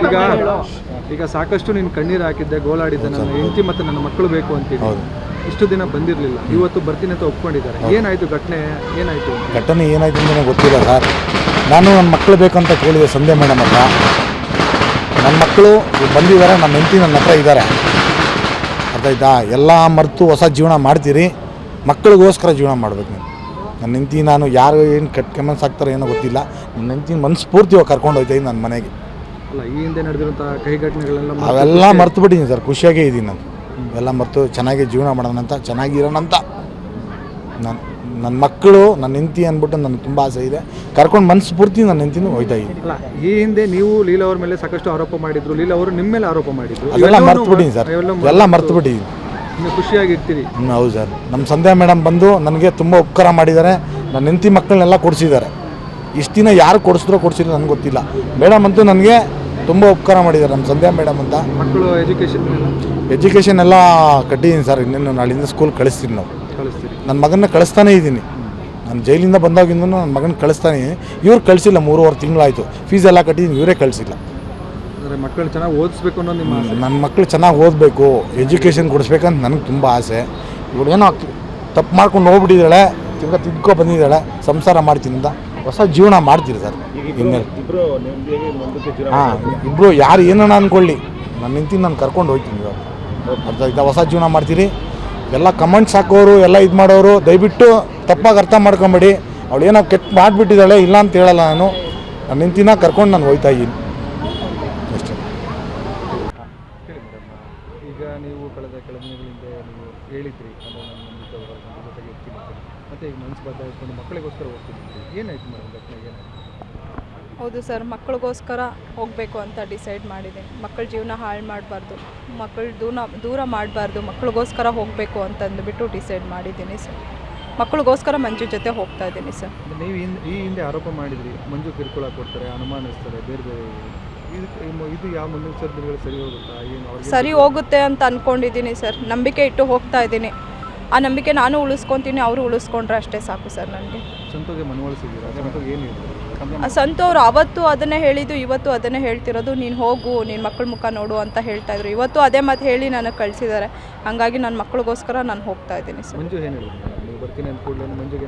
ಈಗ ಈಗ ಸಾಕಷ್ಟು ನೀನು ಕಣ್ಣೀರು ಹಾಕಿದ್ದೆ, ಗೋಳಾಡಿದ್ದೆ, ನನ್ನ ಹೆಂಡತಿ ಮತ್ತು ನನ್ನ ಮಕ್ಕಳು ಬೇಕು ಅಂತೇಳಿ. ಇಷ್ಟು ದಿನ ಬಂದಿರಲಿಲ್ಲ, ಇವತ್ತು ಬರ್ತೀನಿ ಅಂತ ಒಪ್ಕೊಂಡಿದ್ದಾರೆ. ಏನಾಯಿತು ಘಟನೆ, ಏನಾಯಿತು? ಘಟನೆ ಏನಾಯಿತು ಅಂತ ನನಗೆ ಗೊತ್ತಿಲ್ಲ ಸರ್. ನಾನು ನನ್ನ ಮಕ್ಕಳು ಬೇಕಂತ ಕೇಳಿದೆ ಸಂಧ್ಯಾ ಮೇಡಮ್ ಹತ್ರ. ನನ್ನ ಮಕ್ಕಳು ಬಂದಿದ್ದಾರೆ, ನನ್ನ ಹೆಂಡತಿ ನನ್ನ ಹತ್ರ ಇದ್ದಾರೆ. ಅರ್ಥ ಆಯ್ತಾ? ಎಲ್ಲ ಮರೆತು ಹೊಸ ಜೀವನ ಮಾಡ್ತೀರಿ, ಮಕ್ಕಳಿಗೋಸ್ಕರ ಜೀವನ ಮಾಡಬೇಕು. ನೀವು ನನ್ನ ಹೆಂಡತಿ ನಾನು ಯಾರು ಏನು ಕೆಟ್ಟ ಕಮೆಂಟ್ಸ್ ಆಗ್ತಾರೆ ಏನೋ ಗೊತ್ತಿಲ್ಲ, ನನ್ನ ಹೆಂಡತಿ ಮನಸ್ಫೂರ್ತಿಯಾಗಿ ಕರ್ಕೊಂಡು ಹೋಗ್ತಾಯಿದ್ದೀನಿ ನನ್ನ ಮನೆಗೆ. ಅಲ್ಲ, ಈ ಹಿಂದೆ ನಡೆದಿರುವಂಥ ಕೈ ಘಟನೆಗಳೆಲ್ಲ ಅವೆಲ್ಲ ಮರ್ತು ಬಿಟ್ಟಿದ್ದೀನಿ ಸರ್. ಖುಷಿಯಾಗೇ ಇದ್ದೀನಿ ನಾನು. ಎಲ್ಲ ಮರೆತು ಚೆನ್ನಾಗಿ ಜೀವನ ಮಾಡೋಣಂತ, ಚೆನ್ನಾಗಿರೋಣಂತ. ನನ್ನ ಮಕ್ಕಳು, ನನ್ನ ಹೆಂಡತಿ ಅಂದ್ಬಿಟ್ಟು ನನಗೆ ತುಂಬ ಆಸೆ ಇದೆ. ಕರ್ಕೊಂಡು ಮನಸ್ಫೂರ್ತಿ ನನ್ನ ಹೆಂಡತಿನೂ ಹೋಗ್ತಾ ಇದ್ದೀನಿ. ಅಲ್ಲ, ಈ ಹಿಂದೆ ನೀವು ಲೀಲಾ ಅವ್ರ ಮೇಲೆ ಸಾಕಷ್ಟು ಆರೋಪ ಮಾಡಿದ್ರು, ಲೀಲಾ ಅವರು ನಿಮ್ಮ ಮೇಲೆ ಆರೋಪ ಮಾಡಿದ್ರು. ಅದೆಲ್ಲ ಮರ್ತು ಬಿಟ್ಟಿದ್ದೀನಿ ಸರ್, ಎಲ್ಲ ಮರ್ತು ಬಿಟ್ಟಿದ್ದೀನಿ. ನೀವು ಖುಷಿಯಾಗಿರ್ತೀರಿ. ಹೌದು ಸರ್. ನಮ್ಮ ಸಂಧ್ಯಾ ಮೇಡಮ್ ಬಂದು ನನಗೆ ತುಂಬ ಉಪಕಾರ ಮಾಡಿದ್ದಾರೆ. ನನ್ನ ಹೆಂಡತಿ ಮಕ್ಕಳನ್ನೆಲ್ಲ ಕೊಡಿಸಿದ್ದಾರೆ. ಇಷ್ಟು ದಿನ ಯಾರು ಕೊಡಿಸಿದ್ರೋ ಕೊಡಿಸಿಲ್ಲ ನನಗೆ ಗೊತ್ತಿಲ್ಲ. ಮೇಡಮ್ ಅಂತೂ ನನಗೆ ತುಂಬ ಉಪಕಾರ ಮಾಡಿದ್ದಾರೆ, ನಮ್ಮ ಸಂಧ್ಯಾ ಮೇಡಮ್ ಅಂತ. ಮಕ್ಕಳು ಎಜುಕೇಷನ್ ಎಲ್ಲ ಕಟ್ಟಿದ್ದೀನಿ ಸರ್. ಇನ್ನೇನು ನಾಳಿಂದ ಸ್ಕೂಲ್ ಕಳಿಸ್ತೀನಿ. ನಾವು ಕಳಿಸ್ತೀರಿ. ನನ್ನ ಮಗನ್ನ ಕಳಿಸ್ತಾನೇ ಇದ್ದೀನಿ. ನಾನು ಜೈಲಿಂದ ಬಂದಾಗಿಂದ ನನ್ನ ಮಗನ ಕಳಿಸ್ತಾನೆ. ಇವ್ರು ಕಳಿಸಿಲ್ಲ, 3.5 ತಿಂಗಳಾಯಿತು. ಫೀಸ್ ಎಲ್ಲ ಕಟ್ಟಿದ್ದೀನಿ, ಇವರೇ ಕಳಿಸಿಲ್ಲ. ಅಂದರೆ ಮಕ್ಕಳು ಚೆನ್ನಾಗಿ ಓದಿಸ್ಬೇಕು ಅನ್ನೋ ನಿಮ್ಮ ಆಸೆ? ನನ್ನ ಮಕ್ಕಳು ಚೆನ್ನಾಗಿ ಓದಬೇಕು, ಎಜುಕೇಷನ್ ಕೊಡಿಸ್ಬೇಕಂತ ನನಗೆ ತುಂಬ ಆಸೆ. ಇವಳು ಏನೋ ತಪ್ಪು ಮಾಡ್ಕೊಂಡು ಹೋಗ್ಬಿಟ್ಟಿದ್ದಾಳೆ, ತಿರ್ಗಾ ತಿದ್ಕೊ ಬಂದಿದ್ದಾಳೆ. ಸಂಸಾರ ಮಾಡ್ತೀನಿ ಅಂತ ಹೊಸ ಜೀವನ ಮಾಡ್ತೀರಿ ಸರ್ ಇನ್ಮೇಲೆ. ಹಾಂ, ಇಬ್ಬರು ಯಾರು ಏನನ್ನ ಅಂದ್ಕೊಳ್ಳಿ, ನನ್ನ ಹೆಂಡತಿ ನಾನು ಕರ್ಕೊಂಡು ಹೋಗ್ತೀನಿ ಇವಾಗ. ಅರ್ಥ ಆಯ್ತಾ? ಹೊಸ ಜೀವನ ಮಾಡ್ತೀರಿ. ಎಲ್ಲ ಕಮೆಂಟ್ಸ್ ಹಾಕೋರು, ಎಲ್ಲ ಇದು ಮಾಡೋರು ದಯವಿಟ್ಟು ತಪ್ಪಾಗಿ ಅರ್ಥ ಮಾಡ್ಕೊಂಬೇಡಿ. ಅವಳು ಏನೋ ಕೆಟ್ಟ ಮಾಡಿಬಿಟ್ಟಿದ್ದಾಳೆ, ಇಲ್ಲ ಅಂತ ಹೇಳಲ್ಲ ನಾನು. ನನ್ನ ಹೆಂಡತಿನ ಕರ್ಕೊಂಡು ನಾನು ಹೋಗ್ತಾ ಇದ್ದೀನಿ ಅಷ್ಟೇ. ಈಗ ನೀವು ಕಳೆದ ದಿನಗಳಿಂದ ನೀವು ಹೇಳಿದ್ರಿ, ಜೊತೆಗೆ ಇರ್ತೀನಿ ಮತ್ತು ಈಗ ಮನಸ್ಸು ಬದಲಾಯಿಸ್ಕೊಂಡು ಮಕ್ಕಳಿಗೋಸ್ಕರ ಹೋಗ್ತೀನಿ. ಏನಾಯ್ತು ಮೇಡಮ್ ಘಟನೆ, ಏನಾಯ್ತು? ಹೌದು ಸರ್, ಮಕ್ಕಳಿಗೋಸ್ಕರ ಹೋಗಬೇಕು ಅಂತ ಡಿಸೈಡ್ ಮಾಡಿದ್ದೀನಿ. ಮಕ್ಕಳ ಜೀವನ ಹಾಳು ಮಾಡಬಾರ್ದು, ಮಕ್ಕಳು ದೂರ ಮಾಡಬಾರ್ದು, ಮಕ್ಕಳಿಗೋಸ್ಕರ ಹೋಗಬೇಕು ಅಂತಂದುಬಿಟ್ಟು ಡಿಸೈಡ್ ಮಾಡಿದ್ದೀನಿ ಸರ್. ಮಕ್ಕಳಿಗೋಸ್ಕರ ಮಂಜು ಜೊತೆ ಹೋಗ್ತಾ ಇದ್ದೀನಿ ಸರ್. ನೀವು ಈ ಹಿಂದೆ ಆರೋಪ ಮಾಡಿದ್ರಿ, ಮಂಜು ಕಿರುಕುಳ ಕೊಡ್ತಾರೆ, ಅನುಮಾನಿಸ್ತಾರೆ, ಬೇರೆ ಬೇರೆ. ಇದು ಯಾವ ಮುಂದಿನ ದಿನಗಳು ಸರಿ ಹೋಗುತ್ತಾ? ಏನು ಸರಿ ಹೋಗುತ್ತೆ ಅಂತ ಅಂದ್ಕೊಂಡಿದ್ದೀನಿ ಸರ್. ನಂಬಿಕೆ ಇಟ್ಟು ಹೋಗ್ತಾ ಇದ್ದೀನಿ. ಆ ನಂಬಿಕೆ ನಾನು ಉಳಿಸ್ಕೊತೀನಿ, ಅವರು ಉಳಿಸ್ಕೊಂಡ್ರೆ ಅಷ್ಟೇ ಸಾಕು ಸರ್ ನನಗೆ. ಸಂತೋಗೆ ಮನವೊಲಿಸಿದ್ದೀರಾ? ಸಂತೋಗೆ ಏನು ಹೇಳಿದ್ರು? ಸಂತು ಅವರು ಅವತ್ತು ಅದನ್ನೇ ಹೇಳಿದ್ದು, ಇವತ್ತು ಅದನ್ನೇ ಹೇಳ್ತಿರೋದು. ನೀನು ಹೋಗು, ನೀನು ಮಕ್ಕಳ ಮುಖ ನೋಡು ಅಂತ ಹೇಳ್ತಾಯಿದ್ರು. ಇವತ್ತು ಅದೇ ಮಾತು ಹೇಳಿ ನನಗೆ ಕಳಿಸಿದ್ದಾರೆ. ಹಾಗಾಗಿ ನನ್ನ ಮಕ್ಕಳಿಗೋಸ್ಕರ ನಾನು ಹೋಗ್ತಾ ಇದ್ದೀನಿ ಸರ್. ಮಂಜು ಏನು ಹೇಳಿದ್ರು? ನೀವು ಬರ್ತೀನಿ ಅಂತ ಕೂಡಲೇ ಮಂಜುಗೆ?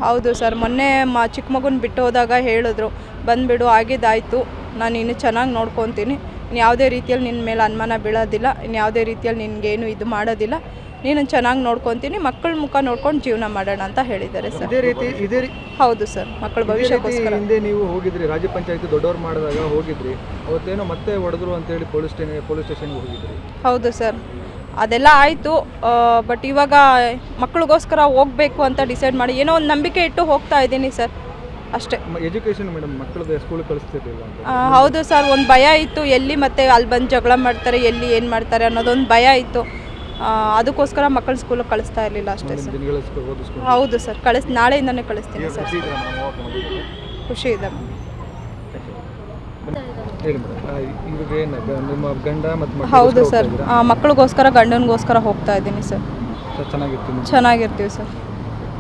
ಹೌದು ಸರ್, ಮೊನ್ನೆ ಚಿಕ್ಕ ಮಗುನ ಬಿಟ್ಟು ಹೋದಾಗ ಹೇಳಿದ್ರು, ಬಂದುಬಿಡು, ಆಗಿದ್ದಾಯಿತು, ನಾನು ಇನ್ನು ಚೆನ್ನಾಗಿ ನೋಡ್ಕೊತೀನಿ, ಇನ್ನು ಯಾವುದೇ ರೀತಿಯಲ್ಲಿ ನಿನ್ನ ಮೇಲೆ ಅನುಮಾನ ಬೀಳೋದಿಲ್ಲ, ಇನ್ನು ಯಾವುದೇ ರೀತಿಯಲ್ಲಿ ನಿನಗೇನು ಇದು ಮಾಡೋದಿಲ್ಲ, ನೀನು ಚೆನ್ನಾಗಿ ನೋಡ್ಕೊತೀನಿ, ಮಕ್ಕಳ ಮುಖ ನೋಡ್ಕೊಂಡು ಜೀವನ ಮಾಡೋಣ ಅಂತ ಹೇಳಿದ್ದಾರೆ ಸರ್. ಇದೇ ಹೌದು ಸರ್, ಮಕ್ಕಳ ಭವಿಷ್ಯಕ್ಕೋಸ್ಕರ. ಹಿಂದೆ ನೀವು ಹೋಗಿದ್ರಿ, ರಾಜ್ಯ ಪಂಚಾಯತ್ ದೊಡ್ಡವ್ರು ಮಾಡಿದಾಗ ಹೋಗಿದ್ರಿ, ಅವತ್ತೇನೋ ಮತ್ತೆ ಹೊಡೆದ್ರು ಅಂತೇಳಿ ಪೊಲೀಸ್ ಸ್ಟೇಷನ್ಗೆ ಹೋಗಿದ್ರಿ. ಹೌದು ಸರ್, ಅದೆಲ್ಲ ಆಯಿತು. ಬಟ್ ಇವಾಗ ಮಕ್ಕಳಿಗೋಸ್ಕರ ಹೋಗಬೇಕು ಅಂತ ಡಿಸೈಡ್ ಮಾಡಿ ಏನೋ ಒಂದು ನಂಬಿಕೆ ಇಟ್ಟು ಹೋಗ್ತಾ ಇದ್ದೀನಿ ಸರ್, ಅಷ್ಟೇ. ಎಜುಕೇಷನ್ ಮೇಡಮ್, ಮಕ್ಕಳದ್ದು ಸ್ಕೂಲಿಗೆ ಕಳಿಸ್ತಿರ್ಲಿಲ್ಲ ಅಂತ? ಹೌದು ಸರ್, ಒಂದು ಭಯ ಇತ್ತು, ಎಲ್ಲಿ ಮತ್ತೆ ಅಲ್ಲಿ ಬಂದು ಜಗಳ ಮಾಡ್ತಾರೆ, ಎಲ್ಲಿ ಏನು ಮಾಡ್ತಾರೆ ಅನ್ನೋದೊಂದು ಭಯ ಇತ್ತು. ಅದಕ್ಕೋಸ್ಕರ ಮಕ್ಕಳ ಸ್ಕೂಲಿಗೆ ಕಳಿಸ್ತಾ ಇರಲಿಲ್ಲ ಅಷ್ಟೇ ಸರ್. ಹೌದು ಸರ್, ನಾಳೆಯಿಂದನೇ ಕಳಿಸ್ತೀನಿ ಸರ್. ಖುಷಿ ಇದೆ ನಿಮ್ಮ ಗಂಡ ಮತ್ತು? ಹೌದು ಸರ್, ಮಕ್ಕಳಿಗೋಸ್ಕರ ಗಂಡನಿಗೋಸ್ಕರ ಹೋಗ್ತಾ ಇದ್ದೀನಿ ಸರ್. ಚೆನ್ನಾಗಿರ್ತೀವಿ ಸರ್.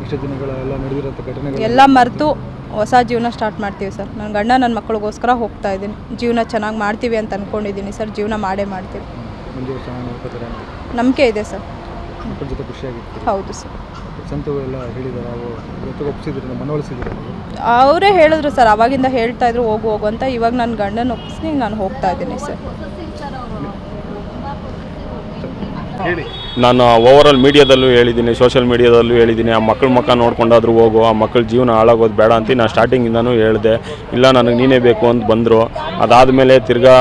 ಇಷ್ಟು ದಿನಗಳೆಲ್ಲ ನಡೆದಿರೋ ಘಟನೆ ಎಲ್ಲ ಮರೆತು ಹೊಸ ಜೀವನ ಸ್ಟಾರ್ಟ್ ಮಾಡ್ತೀವಿ ಸರ್. ನನ್ನ ಗಂಡ ನನ್ನ ಮಕ್ಕಳಿಗೋಸ್ಕರ ಹೋಗ್ತಾ ಇದ್ದೀನಿ. ಜೀವನ ಚೆನ್ನಾಗಿ ಮಾಡ್ತೀವಿ ಅಂತ ಅಂದ್ಕೊಂಡಿದ್ದೀನಿ ಸರ್. ಜೀವನ ಮಾಡೇ ಮಾಡ್ತೀವಿ. ನಂಬಿಕೆ ಇದೆ ಸರ್. ಮಕ್ಕಳ ಜೊತೆ ಖುಷಿಯಾಗಿತ್ತು? ಹೌದು ಸರ್. ಸಂತು ಎಲ್ಲ ಹೇಳಿದ್ದಾರೆ, ಒಪ್ಪಿಸಿದ್ರು, ಮನವೊಲಿಸಿದ್ರು? ಅವರೇ ಹೇಳಿದ್ರು ಸರ್, ಅವಾಗಿಂದ ಹೇಳ್ತಾ ಇದ್ರು ಹೋಗು ಅಂತ. ಇವಾಗ ನನ್ನ ಗಂಡನ ಒಪ್ಪಿಸಿ ನಾನು ಹೋಗ್ತಾ ಇದ್ದೀನಿ ಸರ್. ನಾನು ಓವರಾಲ್ ಮೀಡಿಯಾದಲ್ಲೂ ಹೇಳಿದ್ದೀನಿ, ಸೋಷಿಯಲ್ ಮೀಡಿಯಾದಲ್ಲೂ ಹೇಳಿದ್ದೀನಿ, ಆ ಮಕ್ಕಳ ಮುಖ ನೋಡ್ಕೊಂಡಾದ್ರೂ ಹೋಗು, ಆ ಮಕ್ಕಳ ಜೀವನ ಹಾಳಾಗೋದು ಬೇಡ ಅಂತ ನಾನು ಸ್ಟಾರ್ಟಿಂಗಿಂದನೂ ಹೇಳಿದೆ. ಇಲ್ಲ, ನನಗೆ ನೀನೇ ಬೇಕು ಅಂತ ಬಂದರು. ಅದಾದಮೇಲೆ ತಿರ್ಗಾ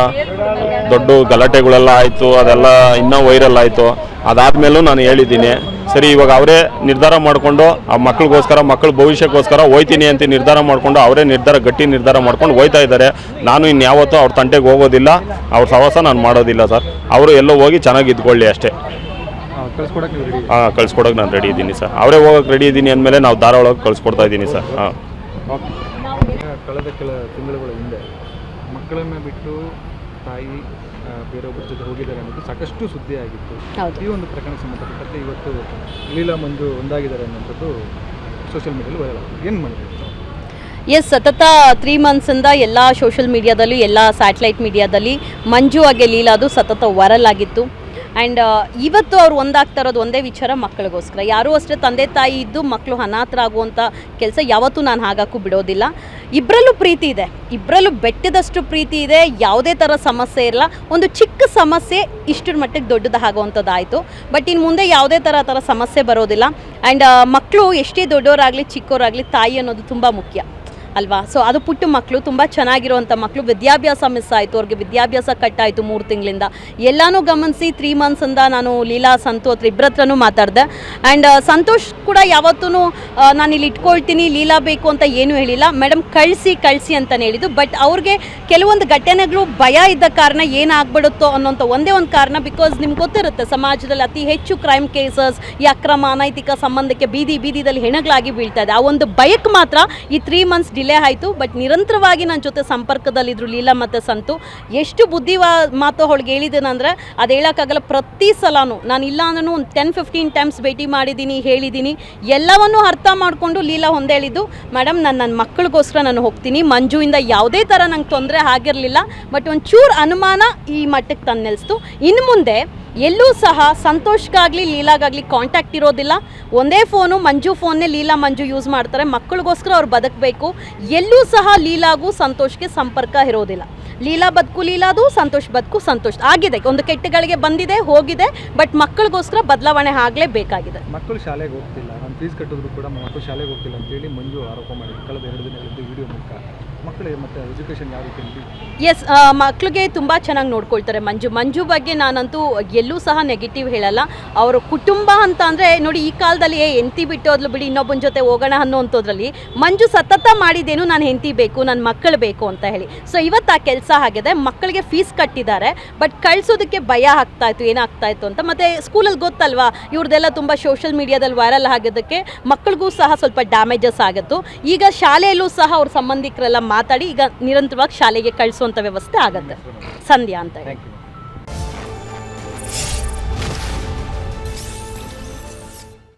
ದೊಡ್ಡ ಗಲಾಟೆಗಳೆಲ್ಲ ಆಯಿತು, ಅದೆಲ್ಲ ಇನ್ನೂ ವೈರಲ್ ಆಯಿತು. ಅದಾದಮೇಲೂ ನಾನು ಹೇಳಿದ್ದೀನಿ. ಸರಿ, ಇವಾಗ ಅವರೇ ನಿರ್ಧಾರ ಮಾಡಿಕೊಂಡು ಆ ಮಕ್ಕಳಿಗೋಸ್ಕರ, ಮಕ್ಕಳ ಭವಿಷ್ಯಕ್ಕೋಸ್ಕರ ಹೋಯ್ತೀನಿ ಅಂತ ನಿರ್ಧಾರ ಮಾಡಿಕೊಂಡು ಅವರೇ ಗಟ್ಟಿ ನಿರ್ಧಾರ ಮಾಡ್ಕೊಂಡು ಹೋಯ್ತಾ ಇದ್ದಾರೆ. ನಾನು ಇನ್ಯಾವತ್ತೂ ಅವ್ರ ತಂಟೆಗೆ ಹೋಗೋದಿಲ್ಲ, ಅವ್ರ ಸಹವಾಸ ನಾನು ಮಾಡೋದಿಲ್ಲ ಸರ್. ಅವರು ಎಲ್ಲೋ ಹೋಗಿ ಚೆನ್ನಾಗಿ ಇದ್ಕೊಳ್ಳಿ ಅಷ್ಟೇ. ಕಳ್ಸ್ಕೊಡೋಕೆ ನಾನು ರೆಡಿ ಇದ್ದೀನಿ ಸರ್. ಅವರೇ ಹೋಗೋಕೆ ರೆಡಿ ಇದ್ದೀನಿ ಅಂದಮೇಲೆ ನಾವು ಧಾರಾವಾಳ ಕಳಿಸ್ಕೊಡ್ತಾ ಇದ್ದೀನಿ ಸರ್. ಕಳೆದ ಕೆಲ ತಿಂಗಳುಗಳ ಹಿಂದೆ ಮಕ್ಕಳನ್ನು ಬಿಟ್ಟು ತಾಯಿ ಬೇರೊಬ್ಬರ ಜೊತೆ ಹೋಗಿದ್ದಾರೆ ಅನ್ನೋದು ಸಾಕಷ್ಟು ಸುದ್ದಿ ಆಗಿತ್ತು. ಈ ಒಂದು ಪ್ರಕರಣ ಸಂಬಂಧಪಟ್ಟಂತೆ ಇವತ್ತು ಲೀಲಾ ಮಂಜು ಒಂದಾಗಿದ್ದಾರೆ ಅನ್ನೋಂಥದ್ದು ಸೋಷಿಯಲ್ ಮೀಡಿಯಲ್ಲಿ ವೈರಲ್ ಆಗಿದೆ. ಏನು ಮಾಡಿದೆ? ಎಸ್, ಸತತ 3 ಮಂತ್ಸಿಂದ ಎಲ್ಲ ಸೋಷಿಯಲ್ ಮೀಡಿಯಾದಲ್ಲಿ, ಎಲ್ಲ ಸ್ಯಾಟಲೈಟ್ ಮೀಡಿಯಾದಲ್ಲಿ ಮಂಜು ಹಾಗೆ ಲೀಲಾದು ಸತತ ವೈರಲ್ ಆಗಿತ್ತು. ಆ್ಯಂಡ್ ಇವತ್ತು ಅವ್ರು ಒಂದಾಗ್ತಾ ಇರೋದು ಒಂದೇ ವಿಚಾರ, ಮಕ್ಕಳಿಗೋಸ್ಕರ. ಯಾರೂ ಅಷ್ಟೇ ತಂದೆ ತಾಯಿ ಇದ್ದು ಮಕ್ಕಳು ಅನಾಥರಾಗುವಂಥ ಕೆಲಸ ಯಾವತ್ತೂ ನಾನು ಹಾಗಾಕು ಬಿಡೋದಿಲ್ಲ. ಇಬ್ಬರಲ್ಲೂ ಪ್ರೀತಿ ಇದೆ, ಇಬ್ಬರಲ್ಲೂ ಬೆಟ್ಟದಷ್ಟು ಪ್ರೀತಿ ಇದೆ, ಯಾವುದೇ ಥರ ಸಮಸ್ಯೆ ಇಲ್ಲ. ಒಂದು ಚಿಕ್ಕ ಸಮಸ್ಯೆ ಇಷ್ಟರ ಮಟ್ಟಿಗೆ ದೊಡ್ಡದಾಗುವಂಥದ್ದಾಯಿತು. ಬಟ್ ಇನ್ನು ಮುಂದೆ ಯಾವುದೇ ಥರ ಸಮಸ್ಯೆ ಬರೋದಿಲ್ಲ. ಆ್ಯಂಡ್ ಮಕ್ಕಳು ಎಷ್ಟೇ ದೊಡ್ಡವರಾಗಲಿ ಚಿಕ್ಕವರಾಗಲಿ ತಾಯಿ ಅನ್ನೋದು ತುಂಬ ಮುಖ್ಯ ಅಲ್ವಾ? ಸೊ ಅದು ಪುಟ್ಟ ಮಕ್ಕಳು, ತುಂಬ ಚೆನ್ನಾಗಿರುವಂಥ ಮಕ್ಕಳು. ವಿದ್ಯಾಭ್ಯಾಸ ಮಿಸ್ ಆಯಿತು, ಅವ್ರಿಗೆ ವಿದ್ಯಾಭ್ಯಾಸ ಕಟ್ಟಾಯಿತು 3 ತಿಂಗಳಿಂದ. ಎಲ್ಲನೂ ಗಮನಿಸಿ 3 ಮಂತ್ಸಿಂದ ನಾನು ಲೀಲಾ, ಸಂತು ಹತ್ರ ಇಬ್ಬರ ಹತ್ರನೂ ಮಾತಾಡಿದೆ. ಆ್ಯಂಡ್ ಸಂತೋಷ್ ಕೂಡ ಯಾವತ್ತೂ ನಾನು ಇಲ್ಲಿ ಇಟ್ಕೊಳ್ತೀನಿ, ಲೀಲಾ ಬೇಕು ಅಂತ ಏನೂ ಹೇಳಿಲ್ಲ. ಮೇಡಮ್ ಕಳಿಸಿ ಅಂತಲೇ ಹೇಳಿದ್ದು. ಬಟ್ ಅವ್ರಿಗೆ ಕೆಲವೊಂದು ಘಟನೆಗಳು ಭಯ ಇದ್ದ ಕಾರಣ ಏನಾಗ್ಬಿಡುತ್ತೋ ಅನ್ನೋಂಥ ಒಂದೇ ಒಂದು ಕಾರಣ. ಬಿಕಾಸ್ ನಿಮ್ಗೆ ಗೊತ್ತಿರುತ್ತೆ, ಸಮಾಜದಲ್ಲಿ ಅತಿ ಹೆಚ್ಚು ಕ್ರೈಮ್ ಕೇಸಸ್, ಈ ಅಕ್ರಮ ಅನೈತಿಕ ಸಂಬಂಧಕ್ಕೆ ಬೀದಿದಲ್ಲಿ ಹೆಣಗಳಾಗಿ ಬೀಳ್ತಾ ಇದೆ. ಆ ಒಂದು ಭಯಕ್ಕೆ ಮಾತ್ರ ಈ 3 ಮಂತ್ಸ್ ಡಿಲೇ ಆಯಿತು. ಬಟ್ ನಿರಂತರವಾಗಿ ನನ್ನ ಜೊತೆ ಸಂಪರ್ಕದಲ್ಲಿದ್ದರು ಲೀಲಾ ಮತ್ತು ಸಂತು. ಎಷ್ಟು ಮಾತು ಅವಳಿಗೆ ಹೇಳಿದ್ದೇನೆಂದರೆ ಅದು ಹೇಳೋಕ್ಕಾಗಲ್ಲ. ಪ್ರತಿ ಸಲನೂ ನಾನು ಇಲ್ಲ ಅಂದ್ರೂ ಒಂದು 10-15 ಟೈಮ್ಸ್ ಭೇಟಿ ಮಾಡಿದ್ದೀನಿ, ಹೇಳಿದ್ದೀನಿ. ಎಲ್ಲವನ್ನೂ ಅರ್ಥ ಮಾಡಿಕೊಂಡು ಲೀಲಾ ಒಂದೇ ಹೇಳಿದ್ದು, ಮೇಡಮ್ ನನ್ನ ಮಕ್ಕಳಿಗೋಸ್ಕರ ನಾನು ಹೋಗ್ತೀನಿ, ಮಂಜುವಿಂದ ಯಾವುದೇ ಥರ ನಂಗೆ ತೊಂದರೆ ಆಗಿರಲಿಲ್ಲ. ಬಟ್ ಒಂಚೂರು ಅನುಮಾನ ಈ ಮಟ್ಟಕ್ಕೆ ತಂದು ನಿಲ್ಲಿಸ್ತು. ಇನ್ನು ಮುಂದೆ ಎಲ್ಲೂ ಸಹ ಸಂತೋಷ್ಗಾಗಲಿ ಲೀಲಾಗಾಗಲಿ ಕಾಂಟ್ಯಾಕ್ಟ್ ಇರೋದಿಲ್ಲ. ಒಂದೇ ಫೋನು, ಮಂಜು ಫೋನ್ನೇ ಲೀಲಾ ಮಂಜು ಯೂಸ್ ಮಾಡ್ತಾರೆ. ಮಕ್ಕಳಿಗೋಸ್ಕರ ಅವ್ರು ಬದುಕಬೇಕು. ಎಲ್ಲೂ ಸಹ ಲೀಲಾಗೂ ಸಂತೋಷ್ಗೆ ಸಂಪರ್ಕ ಇರೋದಿಲ್ಲ. ಲೀಲಾ ಬದುಕು ಲೀಲಾದು, ಸಂತೋಷ್ ಬದುಕು ಸಂತೋಷ್ ಆಗಿದೆ. ಒಂದು ಕೆಟ್ಟಗಳಿಗೆ ಬಂದಿದೆ, ಹೋಗಿದೆ. ಬಟ್ ಮಕ್ಕಳಿಗೋಸ್ಕರ ಬದಲಾವಣೆ ಆಗಲೇಬೇಕಾಗಿದೆ. ಮಕ್ಕಳು ಶಾಲೆಗೆ ಹೋಗ್ತಿಲ್ಲ, ನಾನು ಫೀಸ್ ಕಟ್ಟಿದ್ರು ಕೂಡ ಮಕ್ಕಳು ಶಾಲೆಗೆ ಹೋಗ್ತಿಲ್ಲ ಅಂತೇಳಿ ಮಂಜು ಆರೋಪ ಮಾಡಿದ್ರು ಕಳೆದ 2 ದಿನಗಳಲ್ಲಿ ವಿಡಿಯೋ ಮೂಲಕ. ಮಕ್ಕಳಿಗೆ ಮತ್ತು ಎಜುಕೇಷನ್ ಯಾವ ರೀತಿಯಲ್ಲಿ? ಎಸ್, ಮಕ್ಕಳಿಗೆ ತುಂಬ ಚೆನ್ನಾಗಿ ನೋಡ್ಕೊಳ್ತಾರೆ ಮಂಜು ಬಗ್ಗೆ ನಾನಂತೂ ಎಲ್ಲೂ ಸಹ ನೆಗೆಟಿವ್ ಹೇಳಲ್ಲ. ಅವರು ಕುಟುಂಬ ಅಂತ ಅಂದರೆ ನೋಡಿ, ಈ ಕಾಲದಲ್ಲಿ ಹೆಂಡತಿ ಬಿಟ್ಟೋದ್ಲು ಬಿಡಿ, ಇನ್ನೊಬ್ಬನ ಜೊತೆ ಹೋಗೋಣ ಅನ್ನೋಂಥದ್ರಲ್ಲಿ ಮಂಜು ಸತತ ಮಾಡಿದ್ದೇನು, ನಾನು ಹೆಂಡತಿ ಬೇಕು, ನನ್ನ ಮಕ್ಕಳು ಬೇಕು ಅಂತ ಹೇಳಿ. ಸೊ ಇವತ್ತು ಆ ಕೆಲಸ ಆಗಿದೆ. ಮಕ್ಕಳಿಗೆ ಫೀಸ್ ಕಟ್ಟಿದ್ದಾರೆ. ಬಟ್ ಕಳಿಸೋದಕ್ಕೆ ಭಯ ಆಗ್ತಾಯಿತ್ತು, ಏನಾಗ್ತಾಯಿತ್ತು ಅಂತ. ಮತ್ತು ಸ್ಕೂಲಲ್ಲಿ ಗೊತ್ತಲ್ವಾ, ಇವ್ರದ್ದೆಲ್ಲ ತುಂಬ ಸೋಷಿಯಲ್ ಮೀಡಿಯಾದಲ್ಲಿ ವೈರಲ್ ಆಗಿದ್ದಕ್ಕೆ ಮಕ್ಕಳಿಗೂ ಸಹ ಸ್ವಲ್ಪ ಡ್ಯಾಮೇಜಸ್ ಆಗಿತ್ತು. ಈಗ ಶಾಲೆಯಲ್ಲೂ ಸಹ ಅವ್ರ ಸಂಬಂಧಿಕರೆಲ್ಲ ಮಾತಾಡಿ ಈಗ ನಿರಂತರವಾಗಿ ಶಾಲೆಗೆ ಕಳಿಸುವಂಥ ವ್ಯವಸ್ಥೆ ಆಗುತ್ತೆ. ಸಂಧ್ಯಾ ಅಂತ ಹೇಳಿ.